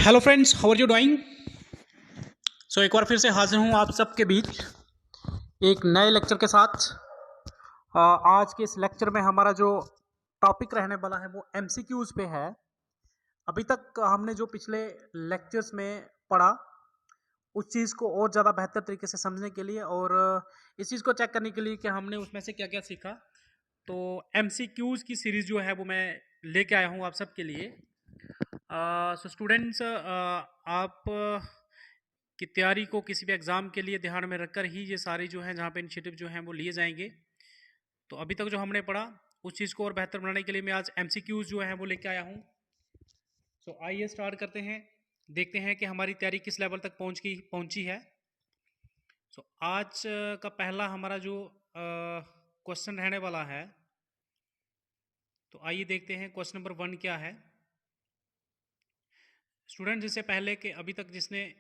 Hello friends, how are you doing. एक बार फिर से हाजिर हूँ आप सबके बीच एक नए लेक्चर के साथ। आज के इस लेक्चर में हमारा जो टॉपिक रहने वाला है वो एमसीक्यूज पे है। अभी तक हमने जो पिछले लेक्चर्स में पढ़ा उस चीज़ को और ज़्यादा बेहतर तरीके से समझने के लिए और इस चीज़ को चेक करने के लिए कि हमने उसमें से क्या क्या सीखा, तो एमसीक्यूज की सीरीज़ जो है वो मैं लेके आया हूँ आप सबके लिए। सो स्टूडेंट्स, आप की तैयारी को किसी भी एग्ज़ाम के लिए ध्यान में रखकर ही ये सारी जो है जहाँ पे इनिशिएटिव जो हैं वो लिए जाएंगे। तो अभी तक जो हमने पढ़ा उस चीज़ को और बेहतर बनाने के लिए मैं आज एमसीक्यूज जो है वो लेके आया हूँ। आइए स्टार्ट करते हैं, देखते हैं कि हमारी तैयारी किस लेवल तक पहुँची है। आज का पहला हमारा जो क्वेश्चन रहने वाला है, तो आइए देखते हैं क्वेश्चन नंबर 1 क्या है। स्टूडेंट, जिससे पहले कि अभी तक जिसने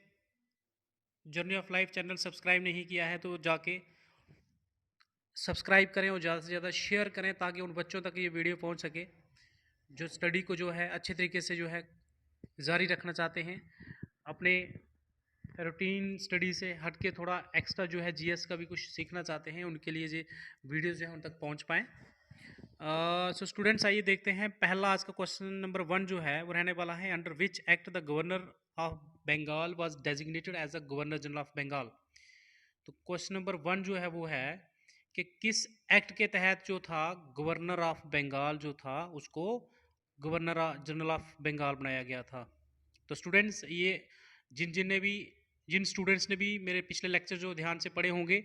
journey of life channel subscribe नहीं किया है तो जाके सब्सक्राइब करें और ज़्यादा से ज़्यादा शेयर करें ताकि उन बच्चों तक ये वीडियो पहुंच सके जो स्टडी को जो है अच्छे तरीके से जो है जारी रखना चाहते हैं, अपने रूटीन स्टडी से हट के थोड़ा एक्स्ट्रा जो है जीएस का भी कुछ सीखना चाहते हैं, उनके लिए ये वीडियो जो है उन तक पहुंच पाएँ। स्टूडेंट्स, आइए देखते हैं पहला आज का क्वेश्चन नंबर 1 जो है वो रहने वाला है, under which act the governor of Bengal was designated as the governor general of Bengal. तो क्वेश्चन नंबर 1 जो है वो है कि किस एक्ट के तहत जो था गवर्नर ऑफ बंगाल जो था उसको गवर्नर जनरल ऑफ बंगाल बनाया गया था। तो स्टूडेंट्स, ये जिन स्टूडेंट्स ने भी मेरे पिछले लेक्चर जो ध्यान से पढ़े होंगे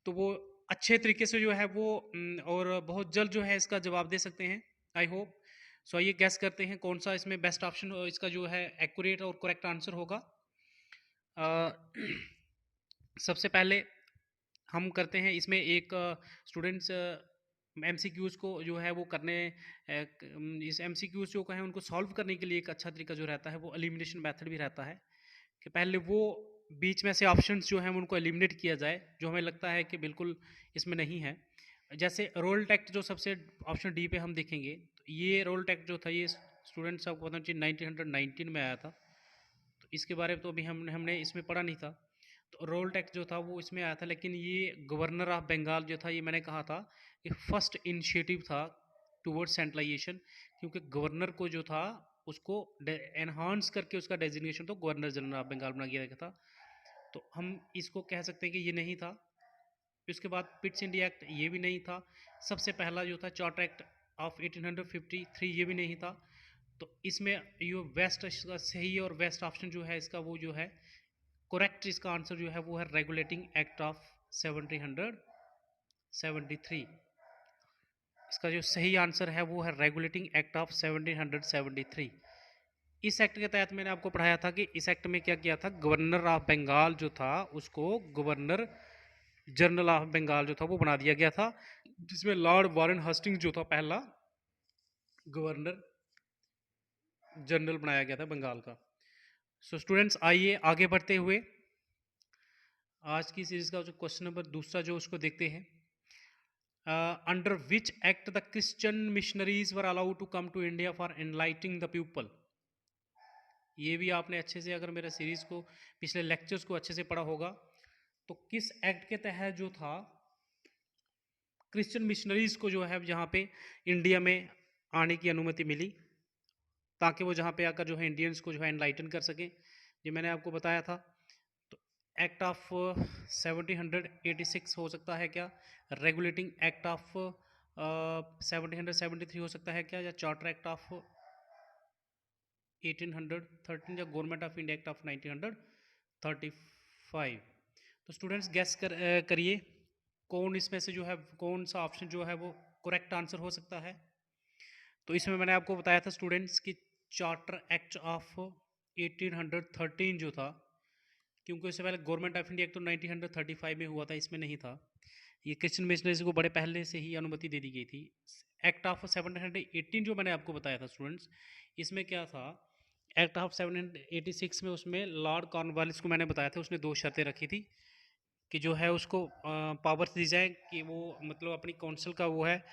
तो वो अच्छे तरीके से जो है वो और बहुत जल्द जो है इसका जवाब दे सकते हैं, आई होप। आइए गैस करते हैं कौन सा इसमें बेस्ट ऑप्शन इसका जो है एक्यूरेट और करेक्ट आंसर होगा। सबसे पहले हम करते हैं इसमें एक स्टूडेंट्स एमसीक्यूज़ को जो है वो करने इस एमसीक्यूज़ जो है उनको सॉल्व करने के लिए एक अच्छा तरीका जो रहता है वो एलिमिनेशन मेथड भी रहता है कि पहले वो बीच में से ऑप्शंस जो हैं उनको एलिमिनेट किया जाए जो हमें लगता है कि बिल्कुल इसमें नहीं है। जैसे रोल टैक्ट जो सबसे ऑप्शन डी पे हम देखेंगे, तो ये रोल टैक्ट जो था ये स्टूडेंट्स आपको पता चाहिए 1919 में आया था, तो इसके बारे में तो अभी हमने इसमें पढ़ा नहीं था। तो रोल टैक्स जो था वो इसमें आया था, लेकिन ये गवर्नर ऑफ बंगाल जो था ये मैंने कहा था कि फर्स्ट इनिशिएटिव था टूवर्ड्स सेंट्रलाइजेशन, क्योंकि गवर्नर को जो था उसको एनहांस करके उसका डेजिग्नेशन तो गवर्नर जनरल ऑफ बंगाल बना दिया गया था। तो हम इसको कह सकते हैं कि ये नहीं था। उसके बाद पिट्स इंडिया एक्ट ये भी नहीं था। सबसे पहला जो था चार्टर एक्ट ऑफ 1853 ये भी नहीं था। तो इसमें ये वेस्ट इसका सही और वेस्ट ऑप्शन जो है इसका वो जो है करेक्ट, इसका आंसर जो है वो है रेगुलेटिंग एक्ट ऑफ 1773। इसका जो सही आंसर है वो है रेगुलेटिंग एक्ट ऑफ 1773। इस एक्ट के तहत मैंने आपको पढ़ाया था कि इस एक्ट में क्या किया था, गवर्नर ऑफ बंगाल जो था उसको गवर्नर जनरल ऑफ बंगाल जो था वो बना दिया गया था, जिसमें लॉर्ड वारेन हस्टिंग्स जो था पहला गवर्नर जनरल बनाया गया था बंगाल का। स्टूडेंट्स, आइए आगे बढ़ते हुए आज की सीरीज का जो क्वेश्चन नंबर दूसरा जो उसको देखते हैं। Under which act the Christian missionaries were allowed to come to India for enlightening the people. ये भी आपने अच्छे से अगर मेरा सीरीज को पिछले लेक्चर्स को अच्छे से पढ़ा होगा, तो किस एक्ट के तहत जो था क्रिश्चियन मिशनरीज को जो है यहाँ पे इंडिया में आने की अनुमति मिली ताकि वो जहाँ पे आकर जो है इंडियंस को जो है एनलाइटन कर सकें। ये मैंने आपको बताया था। तो एक्ट ऑफ 1786 हो सकता है क्या, रेगुलेटिंग एक्ट ऑफ 1773 हो सकता है क्या, या चार्टर एक्ट ऑफ 1813 या government of India act of 1935। तो स्टूडेंट्स गैस करिए कौन इसमें से जो है कौन सा ऑप्शन जो है वो करेक्ट आंसर हो सकता है। तो इसमें मैंने आपको बताया था स्टूडेंट्स कि चार्टर एक्ट ऑफ 1813 जो था, क्योंकि उससे पहले गवर्नमेंट ऑफ इंडिया एक्ट तो 1935 में हुआ था, इसमें नहीं था। ये क्रिश्चियन मिशनरीज को बड़े पहले से ही अनुमति दे दी गई थी। एक्ट ऑफ 1718 जो मैंने आपको बताया था स्टूडेंट्स, इसमें क्या था, एक्ट ऑफ 1786 में उसमें लॉर्ड कॉर्नवालिस को मैंने बताया था, उसने 2 शर्तें रखी थी कि जो है उसको पावर्स दी जाए कि वो मतलब अपनी काउंसिल का वो है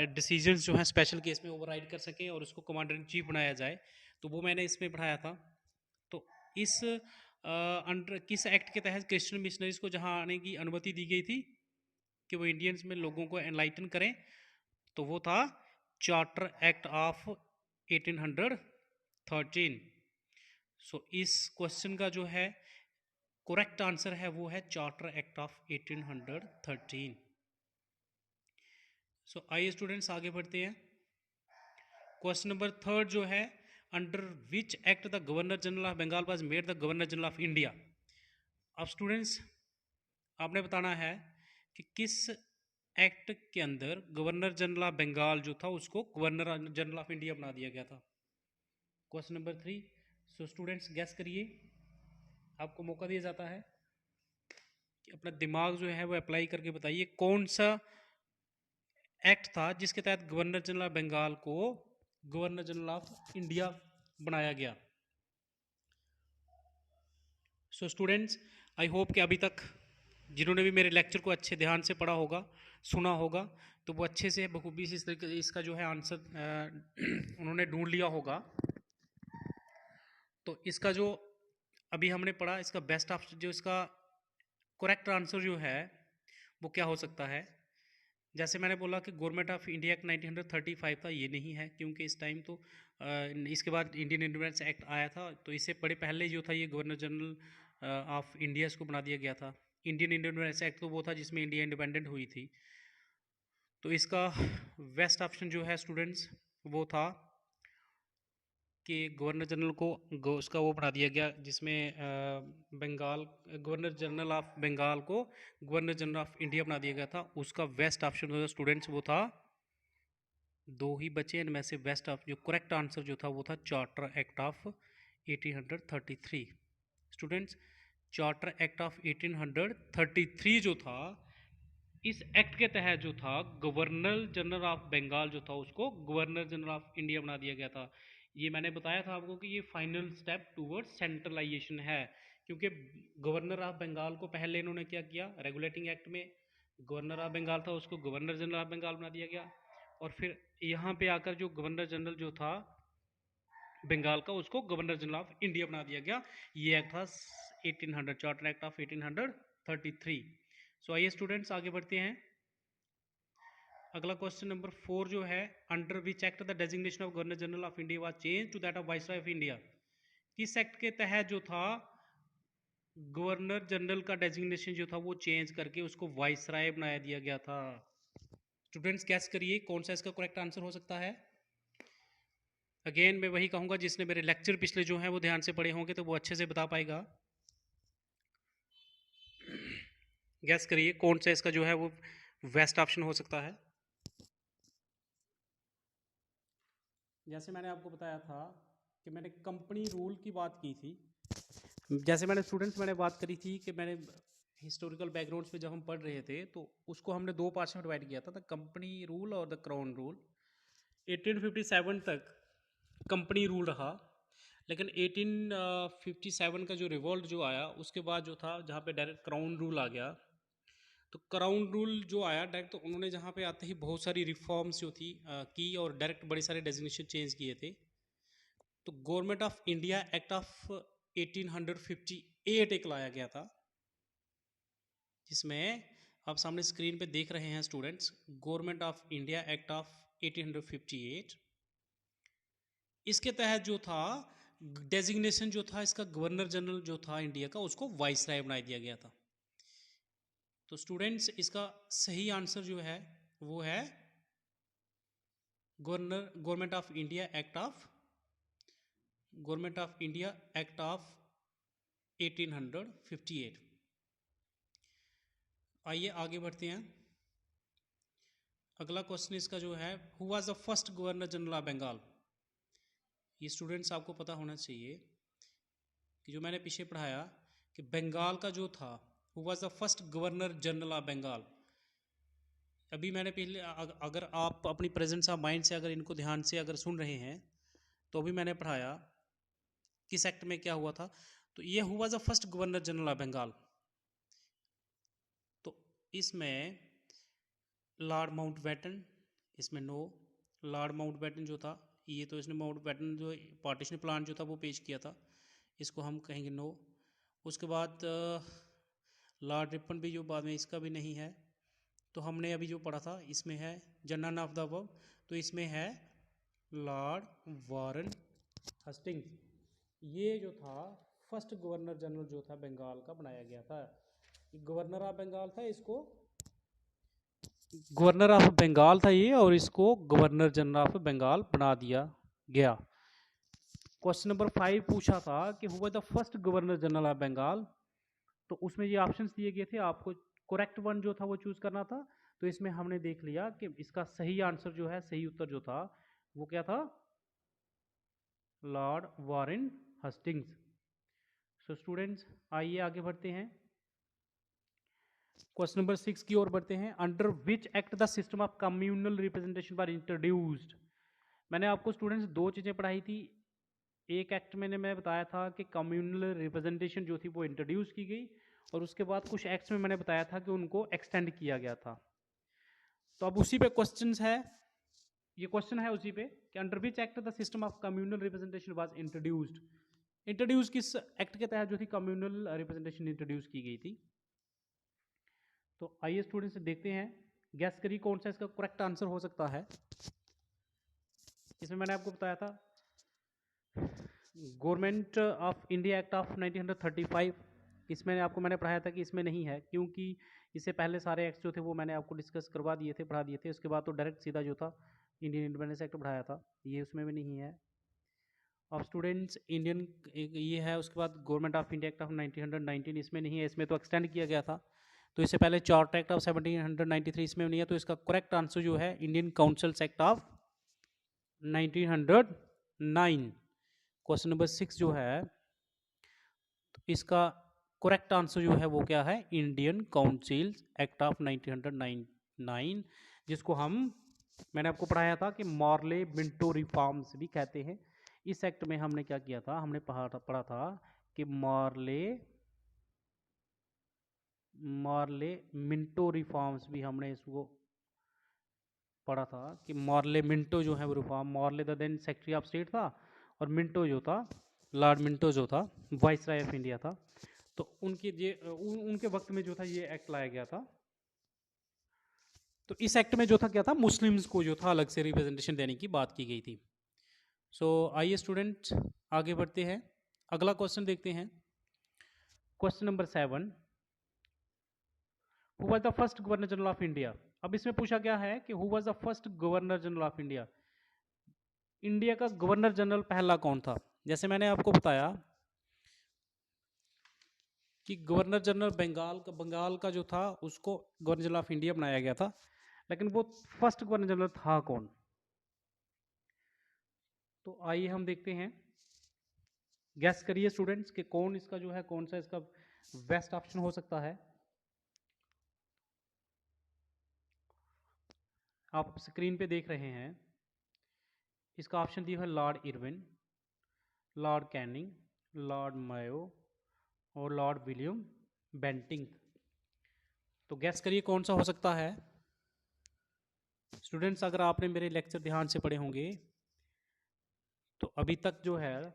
डिसीजंस जो है स्पेशल केस में ओवरराइड कर सके और उसको कमांडर इन चीफ बनाया जाए। तो वो मैंने इसमें पढ़ाया था। इस अंडर किस एक्ट के तहत क्रिश्चियन मिशनरीज को जहां आने की अनुमति दी गई थी कि वो इंडियंस में लोगों को एनलाइटन करें? तो वो था चार्टर एक्ट ऑफ 1813। सो इस क्वेश्चन का जो है करेक्ट आंसर है वो है चार्टर एक्ट ऑफ 1813। सो आइए स्टूडेंट्स आगे बढ़ते हैं। क्वेश्चन नंबर थर्ड जो है, under which act the governor general of Bengal was made the governor general of India? अब स्टूडेंट्स आपने बताना है कि किस एक्ट के अंदर गवर्नर जनरल ऑफ बंगाल जो था उसको गवर्नर जनरल ऑफ इंडिया बना दिया गया था। Question number three. So students gas करिए, आपको मौका दिया जाता है कि अपना दिमाग जो है वो अप्लाई करके बताइए कौन सा एक्ट था जिसके तहत गवर्नर जनरल ऑफ बंगाल को गवर्नर जनरल ऑफ इंडिया बनाया गया। सो स्टूडेंट्स आई होप कि अभी तक जिन्होंने भी मेरे लेक्चर को अच्छे ध्यान से पढ़ा होगा, सुना होगा, तो वो अच्छे से बखूबी से इस तरीके इसका जो है आंसर उन्होंने ढूंढ लिया होगा। तो इसका जो अभी हमने पढ़ा, इसका बेस्ट ऑप्शन जो इसका करेक्ट आंसर जो है वो क्या हो सकता है? जैसे मैंने बोला कि गवर्नमेंट ऑफ इंडिया एक्ट 1935 था, ये नहीं है क्योंकि इस टाइम तो इसके बाद इंडियन इंडिपेंडेंस एक्ट आया था, तो इससे बड़े पहले जो था ये गवर्नर जनरल ऑफ इंडिया इसको बना दिया गया था। इंडियन इंडिपेंडेंस एक्ट तो वो था जिसमें इंडिया इंडिपेंडेंट हुई थी। तो इसका बेस्ट ऑप्शन जो है स्टूडेंट्स वो था कि गवर्नर जनरल को उसका वो बना दिया गया जिसमें Bengal governor general of Bengal को गवर्नर जनरल ऑफ इंडिया बना दिया गया था। उसका बेस्ट ऑप्शन जो स्टूडेंट्स वो था, दो ही बचे इनमें से बेस्ट ऑफ जो करेक्ट आंसर जो था वो था charter act of 1833। Students charter act of 1833 जो था, इस एक्ट के तहत जो था गवर्नर जनरल ऑफ बंगाल जो था उसको गवर्नर जनरल ऑफ इंडिया बना दिया गया था। ये मैंने बताया था आपको कि ये फाइनल स्टेप टूवर्ड सेंट्रलाइजेशन है, क्योंकि गवर्नर ऑफ बंगाल को पहले इन्होंने क्या किया, रेगुलेटिंग एक्ट में गवर्नर ऑफ बंगाल था उसको गवर्नर जनरल ऑफ बंगाल बना दिया गया, और फिर यहाँ पे आकर जो गवर्नर जनरल जो था बंगाल का उसको गवर्नर जनरल ऑफ इंडिया बना दिया गया। ये एक्ट था 1800, चार्टर एक्ट ऑफ 1833। सो आइए स्टूडेंट्स आगे बढ़ते हैं। अगला क्वेश्चन नंबर 4 जो है, under which act the designation of governor general of India was change to that of viceroy of India? किस एक्ट के तहत जो था गवर्नर जनरल का डेजिग्नेशन जो था वो चेंज करके उसको वाइसराय बनाया दिया गया था? स्टूडेंट्स गैस करिए कौन सा इसका करेक्ट आंसर हो सकता है। अगेन मैं वही कहूंगा, जिसने मेरे लेक्चर पिछले जो हैं वो ध्यान से पढ़े होंगे तो वो अच्छे से बता पाएगा। गैस करिए कौन सा इसका जो है वो बेस्ट ऑप्शन हो सकता है। जैसे मैंने आपको बताया था कि मैंने कंपनी रूल की बात की थी, जैसे मैंने स्टूडेंट्स मैंने बात करी थी कि मैंने हिस्टोरिकल बैकग्राउंड्स में जब हम पढ़ रहे थे तो उसको हमने दो पार्ट्स में डिवाइड किया था, द कंपनी रूल और द क्राउन रूल। 1857 तक कंपनी रूल रहा, लेकिन 1857 का जो रिवॉल्ट जो आया उसके बाद जो था जहाँ पे डायरेक्ट क्राउन रूल आ गया, तो क्राउन रूल जो आया डायरेक्ट, तो उन्होंने जहाँ पे आते ही बहुत सारी रिफॉर्म्स जो थी की और डायरेक्ट बड़े सारे डेजिग्नेशन चेंज किए थे। तो government of India act of 1858 एक लाया गया था, जिसमें आप सामने स्क्रीन पे देख रहे हैं students, government of India act of 1858। इसके तहत जो था डेजिग्नेशन जो था इसका गवर्नर जनरल जो था इंडिया का उसको वाइसराय बना दिया गया था। तो स्टूडेंट्स इसका सही आंसर जो है वो है government of India act of 1858। आइए आगे बढ़ते हैं। अगला क्वेश्चन इसका जो है, who was the first governor general of Bengal? ये स्टूडेंट्स आपको पता होना चाहिए कि जो मैंने पीछे पढ़ाया कि बंगाल का जो था, who was the first governor general of Bengal. अभी मैंने पहले अगर आप अपनी प्रेजेंस ऑफ माइंड से अगर इनको ध्यान से अगर सुन रहे हैं तो अभी मैंने पढ़ाया किस एक्ट में क्या हुआ था। तो ये who was the first governor general of Bengal, तो इसमें लॉर्ड माउंटबेटन, इसमें नो, लॉर्ड माउंटबेटन जो था ये तो इसने माउंटबेटन जो पार्टीशन प्लान जो था वो पेश किया था, इसको हम कहेंगे नो। उसके बाद लॉर्ड रिपन भी जो बाद में, इसका भी नहीं है। तो हमने अभी जो पढ़ा था इसमें है जनरल ऑफ द अबव, तो इसमें है लॉर्ड वारन हस्टिंग्स। ये जो था फर्स्ट गवर्नर जनरल जो था बंगाल का बनाया गया था। गवर्नर ऑफ बंगाल था, इसको गवर्नर ऑफ बंगाल था ये, और इसको गवर्नर जनरल ऑफ बंगाल बना दिया गया। क्वेश्चन नंबर 5 पूछा था कि who was the first governor general of Bengal. तो उसमें ये ऑप्शंस दिए गए थे, आपको करेक्ट वन जो था वो चूज करना था। तो इसमें हमने देख लिया कि इसका सही आंसर जो है, सही उत्तर जो था वो क्या था, लॉर्ड वारेन हस्टिंग्स। सो स्टूडेंट्स आइए आगे बढ़ते हैं, क्वेश्चन नंबर 6 की ओर बढ़ते हैं। Under which act the system of communal representation were introduced. मैंने आपको स्टूडेंट्स दो चीजें पढ़ाई थी। एक एक्ट मैंने मैं बताया था कि कम्युनल रिप्रेजेंटेशन जो थी वो इंट्रोड्यूस की गई, और उसके बाद कुछ एक्ट्स में मैंने बताया था कि उनको एक्सटेंड किया गया था। तो अब उसी पे क्वेश्चंस है, ये क्वेश्चन है उसी पे कि under which act the system of communal representation was introduced. Introduce किस एक्ट के तहत जो थी कम्युनल रिप्रेजेंटेशन इंट्रोड्यूस की गई थी। तो आइए स्टूडेंट्स देखते हैं, गैस करिए कौन सा इसका करेक्ट आंसर हो सकता है। इसमें मैंने आपको बताया था government of India act of 1935। इसमें आपको मैंने पढ़ाया था कि इसमें नहीं है, क्योंकि इससे पहले सारे एक्ट्स जो थे वो मैंने आपको डिस्कस करवा दिए थे, पढ़ा दिए थे। उसके बाद तो डायरेक्ट सीधा जो था इंडियन इंडिपेंडेंस एक्ट पढ़ाया था, ये उसमें भी नहीं है। अब स्टूडेंट्स इंडियन ये है, उसके बाद government of India act of 1919, इसमें नहीं है, इसमें तो एक्सटेंड किया गया था। तो इससे पहले चार्टर एक्ट ऑफ 1793, इसमें नहीं है। तो इसका करेक्ट आंसर जो है Indian councils act of 1909। Question number 6 जो है, तो इसका करेक्ट आंसर जो है वो क्या है, इंडियन काउंसिल एक्ट ऑफ 1909, जिसको मैंने आपको पढ़ाया था कि मॉर्ले मिंटो रिफॉर्म्स भी कहते हैं। इस एक्ट में हमने क्या किया था, हमने पढ़ा था कि मॉर्ले मिंटो रिफॉर्म्स भी हमने इसको पढ़ा था कि मॉर्ले मिंटो जो है वो reform, Morley the then secretary of state था, और मिंटो जो था, लॉर्ड मिंटो जो था वाइसराय ऑफ इंडिया था। तो उनके वक्त में जो था ये एक्ट लाया गया था। तो इस एक्ट में जो था क्या था, मुस्लिम्स को जो था अलग से रिप्रेजेंटेशन देने की बात की गई थी। सो आइए स्टूडेंट्स आगे बढ़ते हैं, अगला क्वेश्चन देखते हैं। Question number 7, who was the first governor general of India. अब इसमें पूछा गया है कि who was the first governor general of India. India का गवर्नर जनरल पहला कौन था। जैसे मैंने आपको बताया कि गवर्नर जनरल बंगाल का जो था उसको गवर्नर जनरल ऑफ इंडिया बनाया गया था, लेकिन वो फर्स्ट गवर्नर जनरल था कौन। तो आइए हम देखते हैं, गैस करिए स्टूडेंट्स कि कौन इसका जो है, कौन सा इसका बेस्ट ऑप्शन हो सकता है। आप स्क्रीन पे देख रहे हैं, इसका ऑप्शन दिया है lord Irwin, lord Canning, lord Mayo और लॉर्ड विलियम बेंटिंग। तो गैस करिए कौन सा हो सकता है। स्टूडेंट्स अगर आपने मेरे लेक्चर ध्यान से पढ़े होंगे तो अभी तक जो है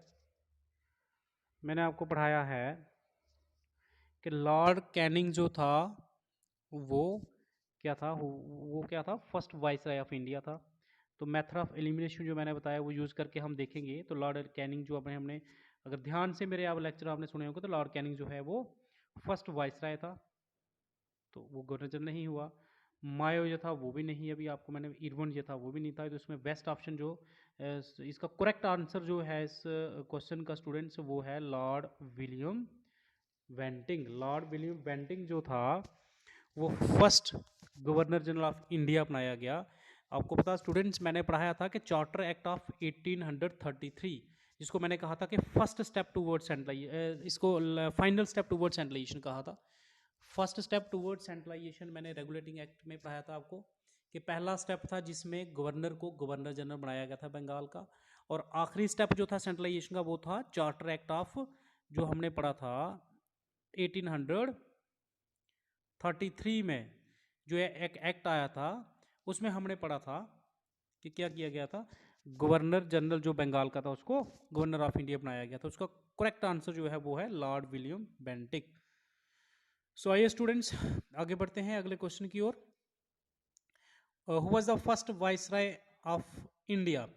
मैंने आपको पढ़ाया है कि लॉर्ड कैनिंग जो था वो क्या था, वो क्या था, फर्स्ट वाइसराय ऑफ इंडिया था। तो मेथड ऑफ एलिमिनेशन जो मैंने बताया वो यूज़ करके हम देखेंगे। तो लॉर्ड कैनिंग जो हमने अगर ध्यान से मेरे आप लेक्चर आपने सुने होंगे, तो लॉर्ड कैनिंग जो है वो फर्स्ट वाइसराय था, तो वो गवर्नर जनरल नहीं हुआ। मायो जो था वो भी नहीं, अभी आपको मैंने इरवन जो था वो भी नहीं था। तो इसमें बेस्ट ऑप्शन जो इसका करेक्ट आंसर जो है इस क्वेश्चन का स्टूडेंट्स वो है Lord William Bentinck. Lord William Bentinck जो था वो first governor general of India बनाया गया। आपको पता स्टूडेंट्स मैंने पढ़ाया था कि चार्टर एक्ट ऑफ 1833, जिसको मैंने कहा था कि फर्स्ट स्टेप टूवर्ड सेंट्रलाइजेशन, इसको फाइनल स्टेप टूवर्ड सेंट्रलाइजेशन कहा था। फर्स्ट स्टेप टूवर्ड सेंट्रलाइजेशन मैंने रेगुलेटिंग एक्ट में पढ़ाया था आपको कि पहला स्टेप था जिसमें गवर्नर को गवर्नर जनरल बनाया गया था बंगाल का, और आखिरी स्टेप जो था सेंट्रलाइजेशन का वो था चार्टर एक्ट ऑफ, जो हमने पढ़ा था 1833 में जो एक एक्ट आया था, उसमें हमने पढ़ा था कि क्या किया गया था, गवर्नर जनरल जो बंगाल का था उसको गवर्नर ऑफ इंडिया बनाया गया था। उसका करेक्ट आंसर जो है वो है लॉर्ड विलियम बेंटिक। सो आइए स्टूडेंट्स आगे बढ़ते हैं अगले क्वेश्चन की ओर। Who was the first viceroy of India.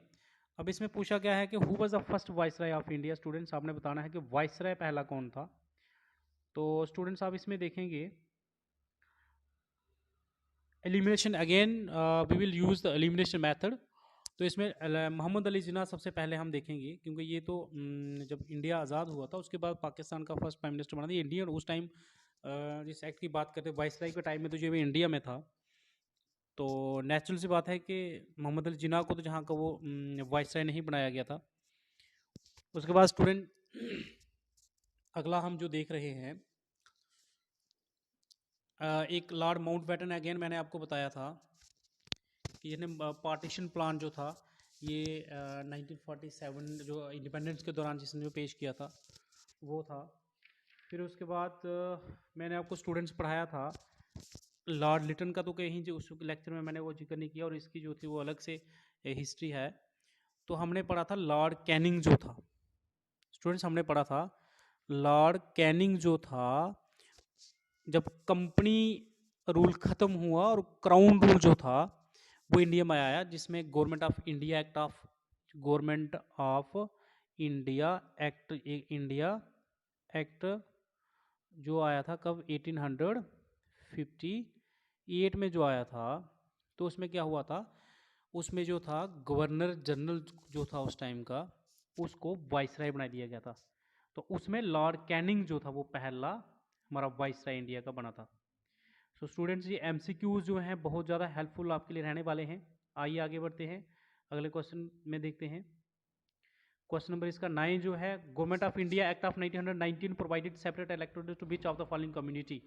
अब इसमें पूछा गया है कि who was the first viceroy of India. Students आपने बताना है कि वाइसराय पहला कौन था। तो स्टूडेंट्स आप इसमें देखेंगे elimination again, we will use the elimination method. तो इसमें मोहम्मद अली जिन्ना सबसे पहले हम देखेंगे, क्योंकि ये तो जब इंडिया आज़ाद हुआ था उसके बाद पाकिस्तान का फर्स्ट प्राइम मिनिस्टर बना था इंडिया। और उस टाइम जिस एक्ट की बात करते हैं वाइसराय के टाइम में तो जो भी इंडिया में था, तो नेचुरल सी बात है कि मोहम्मद अली जिन्ना को तो जहाँ का वो वाइसराय नहीं बनाया गया था। उसके बाद स्टूडेंट अगला हम जो देख रहे हैं एक लॉर्ड माउंटबेटन। अगेन मैंने आपको बताया था कि इसने पार्टीशन प्लान जो था ये 1947 जो इंडिपेंडेंस के दौरान जिसने जो पेश किया था वो था। फिर उसके बाद मैंने आपको स्टूडेंट्स पढ़ाया था लॉर्ड लिटन का, तो कहीं जो उस लेक्चर में मैंने वो जिक्र नहीं किया और इसकी जो थी वो अलग से हिस्ट्री है। तो हमने पढ़ा था लॉर्ड कैनिंग जो था। स्टूडेंट्स हमने पढ़ा था लॉर्ड कैनिंग जो था, जब कंपनी रूल ख़त्म हुआ और क्राउन रूल जो था वो इंडिया में आया, जिसमें गवर्नमेंट ऑफ इंडिया एक्ट जो आया था कब 1858 में जो आया था। तो उसमें क्या हुआ था, उसमें जो था गवर्नर जनरल जो था उस टाइम का उसको वाइसराय बना दिया गया था। तो उसमें लॉर्ड कैनिंग जो था वो पहला हमारा वाइसराय इंडिया का बना था। सो स्टूडेंट्स ये एमसीक्यूज जो हैं बहुत ज़्यादा हेल्पफुल आपके लिए रहने वाले हैं। आइए आगे बढ़ते हैं अगले क्वेश्चन में देखते हैं। क्वेश्चन नंबर इसका 9 जो है, government of India act of 1919 provided separate electorate to which of the following community.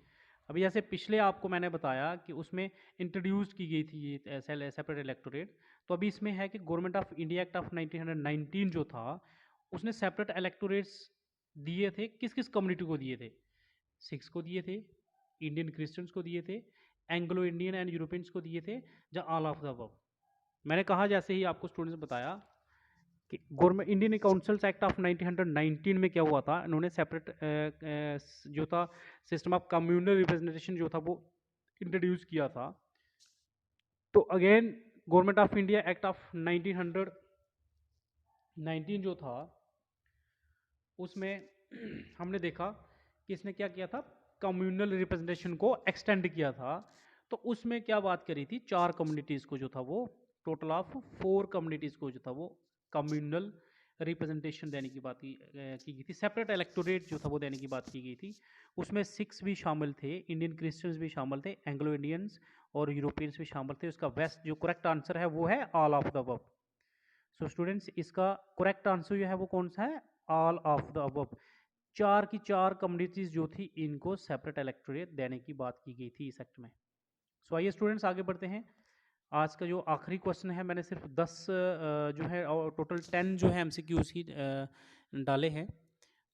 अभी जैसे पिछले आपको मैंने बताया कि उसमें इंट्रोड्यूस की गई थी ये सेपरेट इलेक्टोरेट, तो अभी इसमें है कि government of India act of 1919 जो था उसने सेपरेट इलेक्टोरेट्स दिए थे। किस किस कम्युनिटी को दिए थे? सिख्स को दिए थे, इंडियन क्रिश्चियंस को दिए थे, एंग्लो इंडियन एंड यूरोपियंस को दिए थे, या ऑल ऑफ द अबव। मैंने कहा जैसे ही आपको स्टूडेंट्स बताया कि government Indian councils act of 1919 में क्या हुआ था, इन्होंने सेपरेट जो था सिस्टम ऑफ कम्युनल रिप्रेजेंटेशन जो था वो इंट्रोड्यूस किया था। तो again government of India act of 1919 जो था उसमें हमने देखा कि इसने क्या किया था, कम्युनल रिप्रेजेंटेशन को एक्सटेंड किया था। तो उसमें क्या बात करी थी, 4 कम्युनिटीज़ को जो था वो टोटल ऑफ 4 कम्युनिटीज़ को जो था वो कम्युनल रिप्रेजेंटेशन देने की बात की गई थी। सेपरेट इलेक्टोरेट जो था वो देने की बात की गई थी। उसमें सिख्स भी शामिल थे, इंडियन क्रिश्चियंस भी शामिल थे, एंग्लो इंडियंस और यूरोपियंस भी शामिल थे। उसका बेस्ट जो करेक्ट आंसर है वो है all of the above. So students इसका करेक्ट आंसर जो है वो कौन सा है, ऑल ऑफ द अबव। 4 की 4 कम्युनिटीज जो थी इनको सेपरेट इलेक्टोरेट देने की बात की गई थी इस एक्ट में। सो आइए स्टूडेंट्स आगे बढ़ते हैं। आज का जो आखिरी क्वेश्चन है, मैंने सिर्फ 10 जो है और टोटल 10 जो है एमसीक्यूज ही डाले हैं।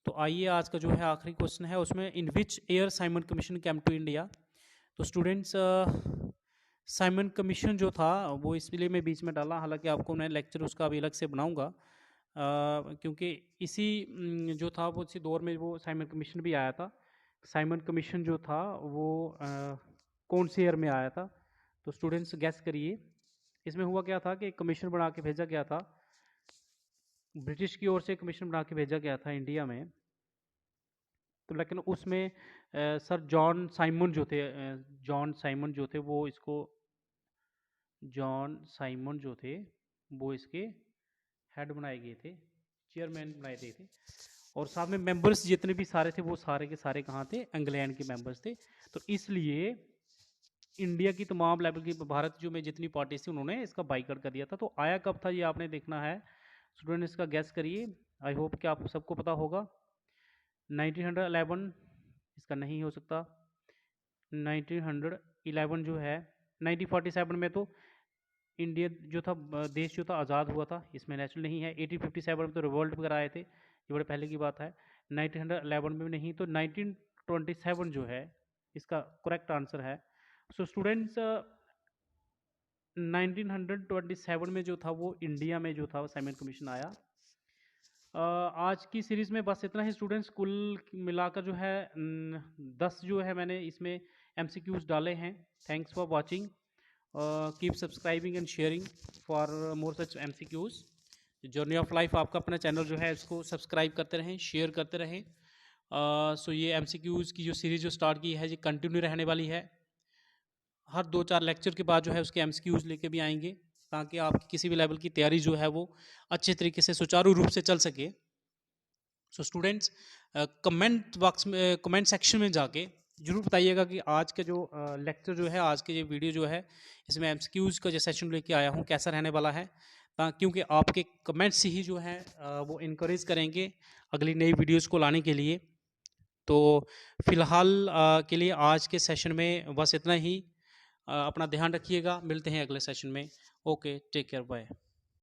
तो आइए आज का जो है आखिरी क्वेश्चन है, उसमें in which year Simon commission came to India. तो स्टूडेंट्स साइमन कमीशन जो था वो इसलिए मैं बीच में डाला, हालांकि आपको मैं लेक्चर उसका अभी अलग से बनाऊंगा, क्योंकि इसी जो था वो इसी दौर में वो साइमन कमीशन भी आया था। साइमन कमीशन जो था वो कौन से ईयर में आया था? तो स्टूडेंट्स गैस करिए। इसमें हुआ क्या था कि एक कमीशन बना के भेजा गया था, ब्रिटिश की ओर से कमीशन बना के भेजा गया था इंडिया में। तो लेकिन उसमें सर जॉन साइमन जो थे, जॉन साइमन जो थे वो इसके हेड बनाए गए थे, चेयरमैन बनाए गए थे। और साथ में मेंबर्स जितने भी सारे थे वो सारे के सारे कहाँ थे, इंग्लैंड के मेंबर्स थे। तो इसलिए इंडिया की तमाम लेवल की भारत जो में जितनी पार्टीज थी उन्होंने इसका बाइकआउट कर दिया था। तो आया कब था ये आपने देखना है। स्टूडेंट इसका गैस करिए। आई होप कि आप सबको पता होगा। 1911 इसका नहीं हो सकता। 1911 जो है, 1947 में तो इंडिया जो था देश जो था आज़ाद हुआ था, इसमें नेचुरल नहीं है। 1857 में तो रिवोल्ट वगैरह आए थे, ये बड़े पहले की बात है। 1911 में भी नहीं, तो 1927 जो है इसका करेक्ट आंसर है। सो स्टूडेंट्स 1927 में जो था वो इंडिया में जो था वो साइमन कमीशन आया। आज की सीरीज़ में बस इतना ही स्टूडेंट्स। कुल मिलाकर जो है 10 जो है मैंने इसमें एमसीक्यूज डाले हैं। Thanks for watching. Keep subscribing and sharing for more such MCQs. Journey of life आपका अपना चैनल जो है इसको सब्सक्राइब करते रहें, शेयर करते रहें। सो ये एमसीक्यूज की जो सीरीज़ जो स्टार्ट की है ये कंटिन्यू रहने वाली है। हर 2-4 लेक्चर के बाद जो है उसके एमसीक्यूज लेके भी आएंगे, ताकि आपकी किसी भी लेवल की तैयारी जो है वो अच्छे तरीके से सुचारू रूप से चल सके। सो स्टूडेंट्स, कमेंट बॉक्स में, कमेंट सेक्शन में जाके जरूर बताइएगा कि आज का जो लेक्चर जो है, आज के ये वीडियो जो है, इसमें एमसीक्यूज का जो सेशन लेके आया हूँ कैसा रहने वाला है। क्योंकि आपके कमेंट्स ही जो है वो इनक्रेज करेंगे अगली नई वीडियोस को लाने के लिए। तो फिलहाल के लिए आज के सेशन में बस इतना ही। अपना ध्यान रखिएगा, मिलते हैं अगले सेशन में। Okay, take care, bye.